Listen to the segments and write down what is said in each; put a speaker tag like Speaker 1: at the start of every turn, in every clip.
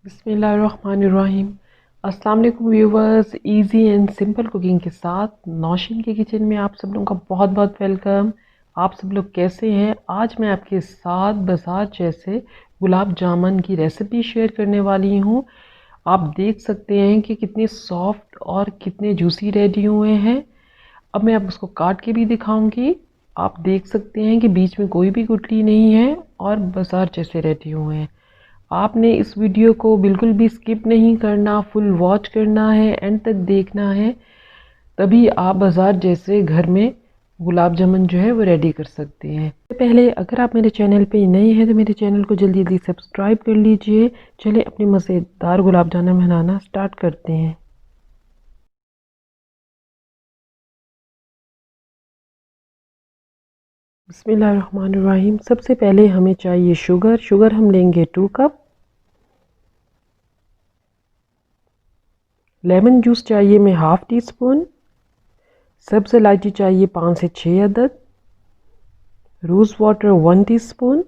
Speaker 1: बिस्मिल्लाहिर्रहमानिर्रहीम। अस्सलाम वालेकुम viewers, easy and simple cooking के साथ नौशीन के किचन में आप सब लोगों का बहुत बहुत वेलकम। आप सब लोग कैसे हैं? आज मैं आपके साथ बाजार जैसे गुलाब जामुन की रेसिपी शेयर करने वाली हूँ। आप देख सकते हैं कि कितने सॉफ्ट और कितने जूसी रेडी हुए हैं। अब मैं आप उसको काट के भी दिखाऊंगी। आप देख सकते हैं कि बीच में कोई भी गुठली नहीं है और बाजार जैसे रेडी हुए हैं। आपने इस वीडियो को बिल्कुल भी स्किप नहीं करना, फुल वॉच करना है, एंड तक देखना है, तभी आप बाजार जैसे घर में गुलाब जामुन जो है वो रेडी कर सकते हैं। पहले अगर आप मेरे चैनल पे नए हैं तो मेरे चैनल को जल्दी जल्दी सब्सक्राइब कर लीजिए। चलिए अपने मज़ेदार गुलाब जामुन बनाना स्टार्ट करते हैं। बिस्मिल्लाहिर्रहमानिर्रहीम। सबसे पहले हमें चाहिए शुगर हम लेंगे 2 कप। लेमन जूस चाहिए मैं ½ टी स्पून। सब्ज़ इलायची चाहिए 5 से 6 अदद। Rose water 1 teaspoon.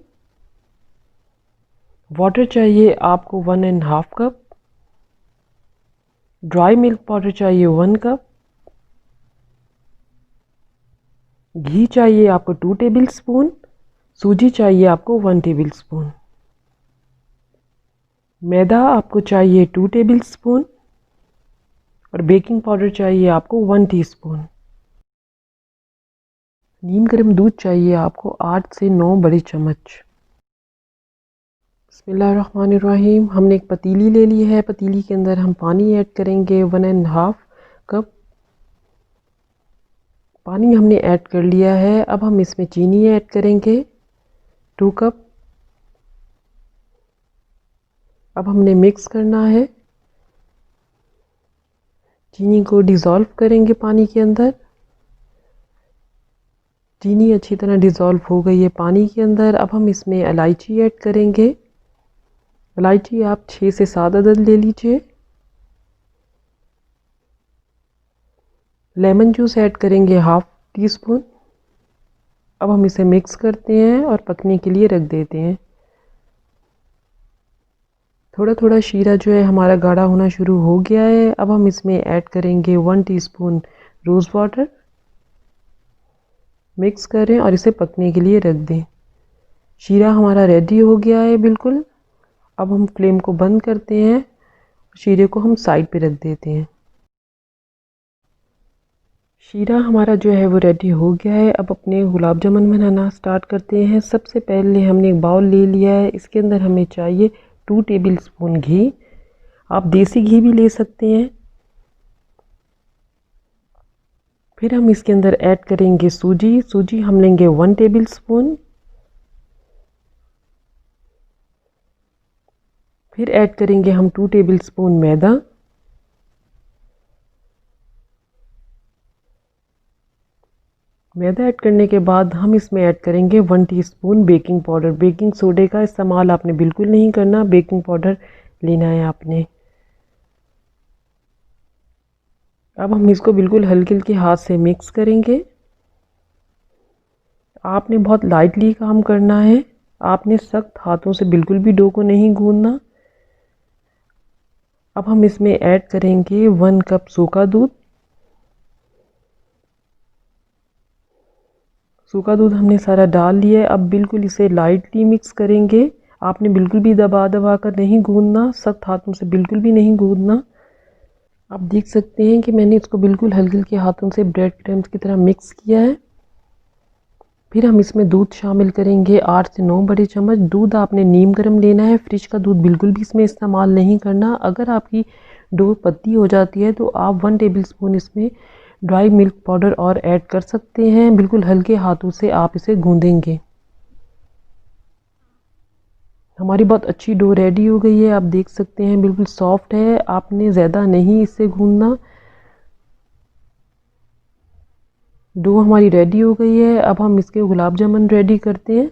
Speaker 1: वाटर चाहिए आपको 1½ कप। ड्राई मिल्क पाउडर चाहिए 1 कप। घी चाहिए आपको 2 टेबल स्पून। सूजी चाहिए आपको 1 टेबल स्पून। मैदा आपको चाहिए 2 टेबल स्पून और बेकिंग पाउडर चाहिए आपको 1 टीस्पून। नीम गर्म दूध चाहिए आपको 8 से 9 बड़े चम्मच। बिस्मिल्लाहिर्रहमानिर्रहीम। हमने एक पतीली ले ली है। पतीली के अंदर हम पानी ऐड करेंगे 1½ कप। पानी हमने ऐड कर लिया है। अब हम इसमें चीनी ऐड करेंगे 2 कप। अब हमने मिक्स करना है। चीनी को डिज़ोल्व करेंगे पानी के अंदर। चीनी अच्छी तरह डिज़ोल्व हो गई है पानी के अंदर। अब हम इसमें इलायची ऐड करेंगे। इलायची आप 6 से 7 अदद ले लीजिए। लेमन जूस ऐड करेंगे ½ टीस्पून। अब हम इसे मिक्स करते हैं और पकने के लिए रख देते हैं। थोड़ा थोड़ा शीरा जो है हमारा गाढ़ा होना शुरू हो गया है। अब हम इसमें ऐड करेंगे 1 टीस्पून रोज़ वाटर। मिक्स करें और इसे पकने के लिए रख दें। शीरा हमारा रेडी हो गया है बिल्कुल। अब हम फ्लेम को बंद करते हैं। शीरे को हम साइड पे रख देते हैं। शीरा हमारा जो है वो रेडी हो गया है। अब अपने गुलाब जामुन बनाना स्टार्ट करते हैं। सबसे पहले हमने एक बाउल ले लिया है। इसके अंदर हमें चाहिए 2 टेबल स्पून घी। आप देसी घी भी ले सकते हैं। फिर हम इसके अंदर ऐड करेंगे सूजी हम लेंगे 1 टेबल स्पून। फिर ऐड करेंगे हम 2 टेबल स्पून मैदा। मैदा ऐड करने के बाद हम इसमें ऐड करेंगे 1 टीस्पून बेकिंग पाउडर। बेकिंग सोडे का इस्तेमाल आपने बिल्कुल नहीं करना, बेकिंग पाउडर लेना है आपने। अब हम इसको बिल्कुल हल्के हल्के हाथ से मिक्स करेंगे। आपने बहुत लाइटली काम करना है। आपने सख्त हाथों से बिल्कुल भी डो को नहीं गूंदना। अब हम इसमें ऐड करेंगे 1 कप सूखा दूध। सूखा दूध हमने सारा डाल लिया है। अब बिल्कुल इसे लाइटली मिक्स करेंगे। आपने बिल्कुल भी दबा दबा कर नहीं गूंदना, सख्त हाथों से बिल्कुल भी नहीं गूंदना। आप देख सकते हैं कि मैंने इसको बिल्कुल हल्के हल्के हाथों से ब्रेड क्रम्स की तरह मिक्स किया है। फिर हम इसमें दूध शामिल करेंगे 8 से 9 बड़े चम्मच। दूध आपने नीम गर्म लेना है। फ्रिज का दूध बिल्कुल भी इसमें इस्तेमाल नहीं करना। अगर आपकी डो पतली हो जाती है तो आप 1 टेबल स्पून इसमें ड्राई मिल्क पाउडर और ऐड कर सकते हैं। बिल्कुल हल्के हाथों से आप इसे गूंदेंगे। हमारी बहुत अच्छी डो रेडी हो गई है। आप देख सकते हैं बिल्कुल सॉफ्ट है। आपने ज़्यादा नहीं इसे गूंदना। डो हमारी रेडी हो गई है। अब हम इसके गुलाब जामुन रेडी करते हैं।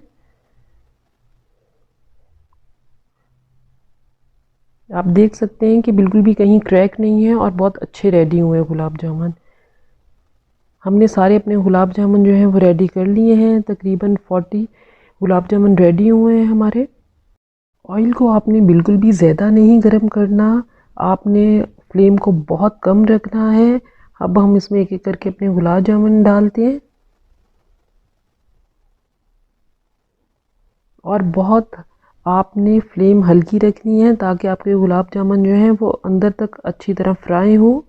Speaker 1: आप देख सकते हैं कि बिल्कुल भी कहीं क्रैक नहीं है और बहुत अच्छे रेडी हुए हैं गुलाब जामुन। हमने सारे अपने गुलाब जामुन जो हैं वो रेडी कर लिए हैं। तकरीबन 40 गुलाब जामुन रेडी हुए हैं हमारे। ऑयल को आपने बिल्कुल भी ज़्यादा नहीं गर्म करना, आपने फ्लेम को बहुत कम रखना है। अब हम इसमें एक एक करके अपने गुलाब जामुन डालते हैं और बहुत आपने फ्लेम हल्की रखनी है ताकि आपके गुलाब जामुन जो हैं वो अंदर तक अच्छी तरह फ्राई हो।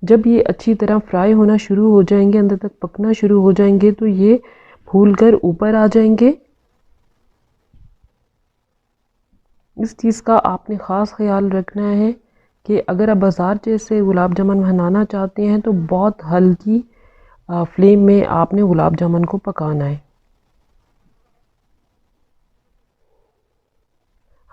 Speaker 1: जब ये अच्छी तरह फ्राई होना शुरू हो जाएंगे, अंदर तक पकना शुरू हो जाएंगे, तो ये फूल कर ऊपर आ जाएंगे। इस चीज़ का आपने ख़ास ख्याल रखना है कि अगर आप बाज़ार जैसे गुलाब जामुन बनाना चाहते हैं तो बहुत हल्की फ्लेम में आपने गुलाब जामुन को पकाना है।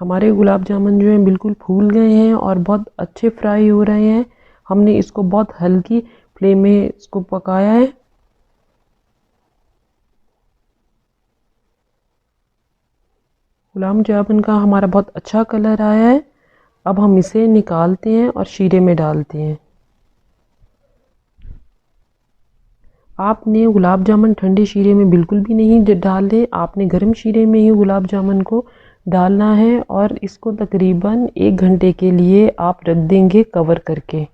Speaker 1: हमारे गुलाब जामुन जो हैं बिल्कुल फूल गए हैं और बहुत अच्छे फ्राई हो रहे हैं। हमने इसको बहुत हल्की फ्लेम में इसको पकाया है। गुलाब जामुन का हमारा बहुत अच्छा कलर आया है। अब हम इसे निकालते हैं और शीरे में डालते हैं। आपने गुलाब जामुन ठंडे शीरे में बिल्कुल भी नहीं डालने, आपने गर्म शीरे में ही गुलाब जामुन को डालना है और इसको तकरीबन 1 घंटे के लिए आप रख देंगे कवर करके।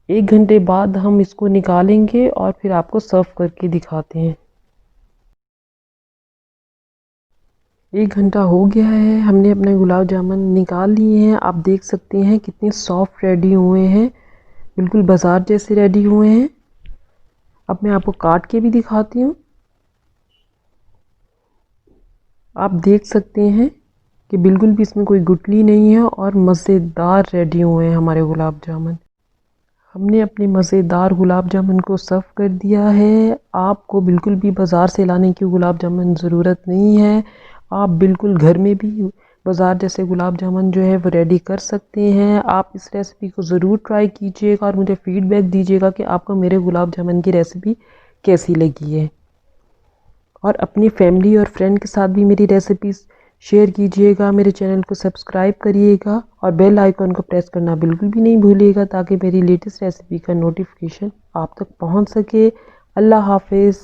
Speaker 1: 1 घंटे बाद हम इसको निकालेंगे और फिर आपको सर्व करके दिखाते हैं। 1 घंटा हो गया है, हमने अपने गुलाब जामुन निकाल लिए हैं। आप देख सकते हैं कितने सॉफ्ट रेडी हुए हैं, बिल्कुल बाज़ार जैसे रेडी हुए हैं। अब मैं आपको काट के भी दिखाती हूँ। आप देख सकते हैं कि बिल्कुल भी इसमें कोई गुठली नहीं है और मज़ेदार रेडी हुए हैं हमारे गुलाब जामुन। हमने अपने मज़ेदार गुलाब जामुन को सर्व कर दिया है। आपको बिल्कुल भी बाज़ार से लाने की गुलाब जामुन ज़रूरत नहीं है। आप बिल्कुल घर में भी बाज़ार जैसे गुलाब जामुन जो है वो रेडी कर सकते हैं। आप इस रेसिपी को ज़रूर ट्राई कीजिएगा और मुझे फ़ीडबैक दीजिएगा कि आपको मेरे गुलाब जामुन की रेसिपी कैसी लगी है। और अपनी फैमिली और फ्रेंड के साथ भी मेरी रेसिपीज़ शेयर कीजिएगा। मेरे चैनल को सब्सक्राइब करिएगा और बेल आइकॉन को प्रेस करना बिल्कुल भी नहीं भूलिएगा ताकि मेरी लेटेस्ट रेसिपी का नोटिफिकेशन आप तक पहुंच सके। अल्लाह हाफिज़।